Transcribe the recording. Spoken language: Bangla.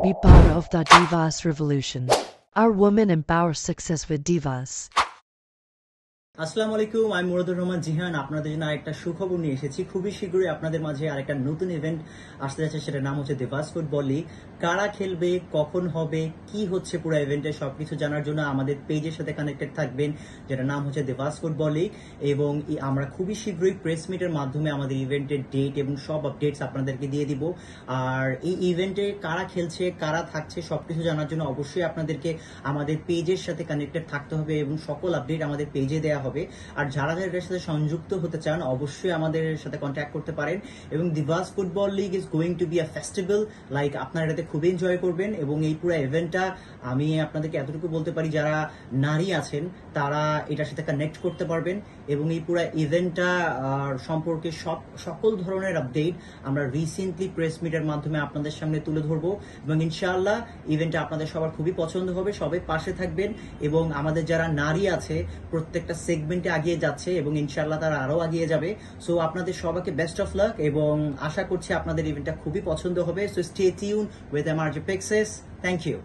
be part of the Divas revolution. Our women empower success with Divas. আসসালামু আলাইকুম, আমি মুরাদুর রহমান জিহান আপনাদের জন্য আরেকটা সুখবর নিয়ে এসেছি। খুবই শীঘ্রই আপনাদের মাঝে আরেকটা নতুন ইভেন্ট আসতে যাচ্ছে, সেটার নাম হচ্ছে দিভাস ফুটবল লিগ। কারা খেলবে, কখন হবে, কি হচ্ছে পুরো ইভেন্টে সবকিছু জানার জন্য আমাদের পেজের সাথে কানেক্টেড থাকবেন, যেটা নাম হচ্ছে দিভাস ফুটবল লিগ। এবং আমরা খুবই শীঘ্রই প্রেস মিটের মাধ্যমে আমাদের ইভেন্টের ডেট এবং সব আপডেটস আপনাদেরকে দিয়ে দিব। আর এই ইভেন্টে কারা খেলছে, কারা থাকছে সবকিছু জানার জন্য অবশ্যই আপনাদেরকে আমাদের পেজের সাথে কানেক্টেড থাকতে হবে এবং সকল আপডেট আমাদের পেজে দেওয়া হবে। আর যারা এটার সাথে সংযুক্ত হতে চান অবশ্যই আমাদের সাথে কন্ট্যাক্ট করতে পারেন। এবং Divas football league is going to be a festival, like আপনারা এটাতে খুবই এনজয় করবেন। এবং এই পুরো ইভেন্টটা আমি আপনাদেরকে এতটুকু বলতে পারি, যারা নারী আছেন তারা এটার সাথে কানেক্ট করতে পারবেন। এবং এই পুরো ইভেন্টটা সম্পর্কে সকল ধরনের আপডেট আমরা রিসেন্টলি প্রেস মিটের মাধ্যমে আপনাদের সামনে তুলে ধরবো। এবং ইনশাআল্লাহ ইভেন্টটা আপনাদের সবার খুবই পছন্দ হবে, সবাই পাশে থাকবেন। এবং আমাদের যারা নারী আছে প্রত্যেকটা সেগমেন্টে আগিয়ে যাচ্ছে এবং ইনশাআল্লাহ তারা আরো আগিয়ে যাবে। সো আপনাদের সবাইকে বেস্ট অফ লাক এবং আশা করছি আপনাদের ইভেন্টটা খুবই পছন্দ হবে। So stay tuned with MRJ pixes. Thank you.